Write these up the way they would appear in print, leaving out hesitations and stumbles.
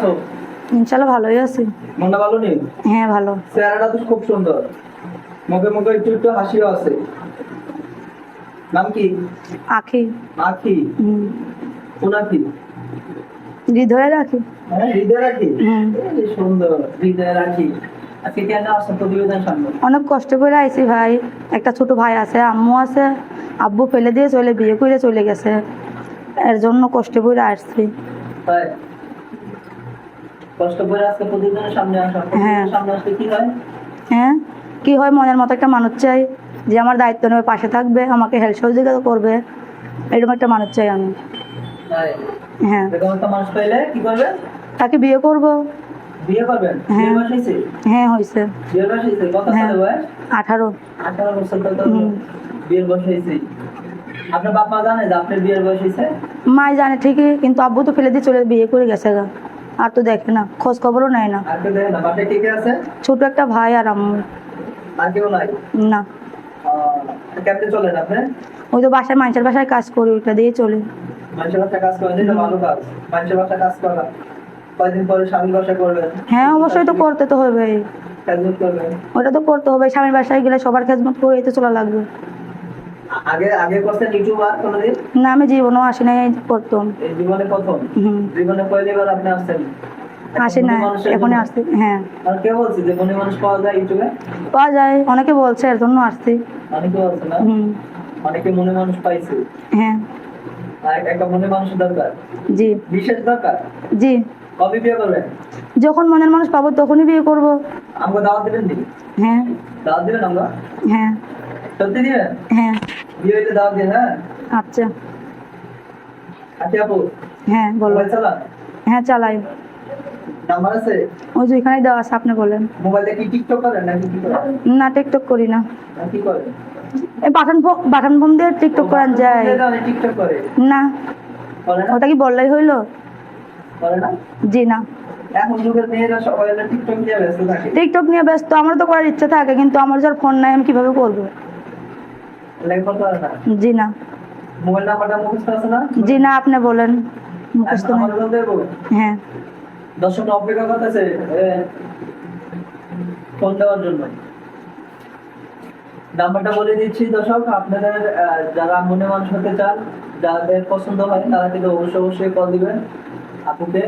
আছো? ইনশাল্লাহ ভালোই আছি। মনটা ভালো নেই? হ্যাঁ ভালো। চেহারাটা তো খুব সুন্দর, মুখে মুখে একটু একটু হাসিও আছে। নাম কি? আখি। আখি? কোন আখি? হৃদয়ে রাখি। হ্যাঁ, হৃদয় রাখি। এই সুন্দর হৃদয় রাখি। আজকে কেন আসছো প্রতিবেদন সামনে? অনেক কষ্ট করে আইছি ভাই। একটা ছোট ভাই আছে, আম্মু আছে। আব্বু ফেলে দিয়ে চলে বিয়ে করে চলে গেছে, এর জন্য কষ্ট করে আসছি। তাই কষ্ট করে আজকে প্রতিবেদনের সামনে আসা। হ্যাঁ। সামনে আসলে কি হয়? হ্যাঁ, কি হয়, মনের মতো একটা মানুষ চাই যে আমার দায়িত্ব নেবে, পাশে থাকবে, আমাকে হেল্প সহযোগিতা করবে, এরকম একটা মানুষ চাই আমি। তাই? হ্যাঁ। এরকম একটা মানুষ পাইলে কি করবে? তাকে বিয়ে করব। বিয়ে করবেন? হ্যাঁ। বিয়ে বয়স হয়েছে? হ্যাঁ হয়েছে। বিয়ের বয়স হয়েছে? কত হ্যাঁ, সালে বয়স? 18। 18 বছর তো বিয়ের বয়স হয়েছে। আপনার বাপ মা জানে যে আপনার বিয়ের বয়স হয়েছে? মাই জানে ঠিকই, কিন্তু আব্বু তো ফেলে দিয়ে চলে বিয়ে করে গেছে গা, আর তো দেখে না, খোঁজ খবরও নেয় না। আর কেউ দেখে না? বাসায় কে কে আছে? ছোট একটা ভাই আর আম্মু। আর কেউ নাই? না, কেমনে চলেন আপনি? ওই তো বাসায়, মানুষের বাসায় কাজ করি, ওইটা দিয়ে চলি। মানুষের বাসায় কাজ করেন, যেটা ভালো কাজ। মানুষের বাসায় কাজ করা, কয়দিন পরে স্বামীর বাসায় করবেন। হ্যাঁ অবশ্যই তো করতে তো হবে, খেজমত করবেন। ওটা তো করতে হবে, স্বামীর বাসায় গেলে সবার খেজমত করে তো চলা লাগবে। আগে আগে করছেন ইউটিউবার কোনোদিন? না, আমি জীবনও আসি নাই করতাম। এই জীবনে প্রথম? জীবনে কয়বার আপনি আসছেন? আসি না, এখনই আসছি। হ্যাঁ, আর কে বলছে যে মনে মানুষ পাওয়া যায় ইউটিউবে? পাওয়া যায়, অনেকে বলছে, এর জন্য আসছি। অনেকে বলছে না? অনেকে মনে মানুষ পাইছে। হ্যাঁ। আর একটা মনে মানুষ দরকার। জি। বিশেষ দরকার। জি। কবে বিয়ে করবেন? যখন মনের মানুষ পাবো তখনই বিয়ে করব। আমাকে দাওয়াত দিবেন নি? হ্যাঁ। দাওয়াত দিবেন আমরা? হ্যাঁ। সত্যি দিবেন? হ্যাঁ। বিয়ে হইলে দাওয়াত দিন। হ্যাঁ। আচ্ছা। আচ্ছা আপু। হ্যাঁ বলো। মোবাইল চালান? হ্যাঁ চালাই। নাম্বার আছে? ওই যে এখানেই দেওয়া আছে, আপনি বলেন। মোবাইলে কি টিকটক করেন নাকি কি করেন? না, টিকটক করি না। কি করেন? এই বাটন ফোন দিয়ে টিকটক করান যায় টিকটক করে না? করে না? ওটা কি বললেই হইলো? করে না? জি না। এখন যুগের মেয়েরা সবাই টিকটক নিয়ে ব্যস্ত থাকে। টিকটক নিয়ে ব্যস্ত, আমার তো করার ইচ্ছা থাকে, কিন্তু আমার যার ফোন নাই, আমি কিভাবে করবো? লাইক করতে পারে না? জি না। মোবাইল নাম্বারটা মুখস্থ আছে না? জি না, আপনি বলেন। মুখস্থ নাই। আমার বলতে দেবো? হ্যাঁ। দর্শক অপেক্ষা করতেছে ফোন দেওয়ার জন্য। নাম্বারটা বলে দিচ্ছি দর্শক, আপনাদের যারা মনে মানুষ হতে চান, যাদের পছন্দ হয়, তারা কিন্তু অবশ্যই অবশ্যই কল দিবেন আপুকে।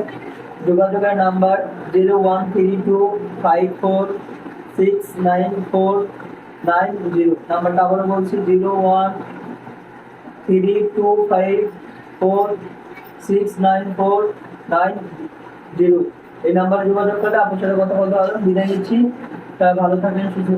যোগাযোগের নাম্বার 0132546949 নাম্বারটা আবারও বলছি 0132546949 এই নাম্বারে যোগাযোগ করলে আপনার সাথে কথা বলতে পারবেন। বিদায় নিচ্ছি, ভালো থাকবেন, সুস্থ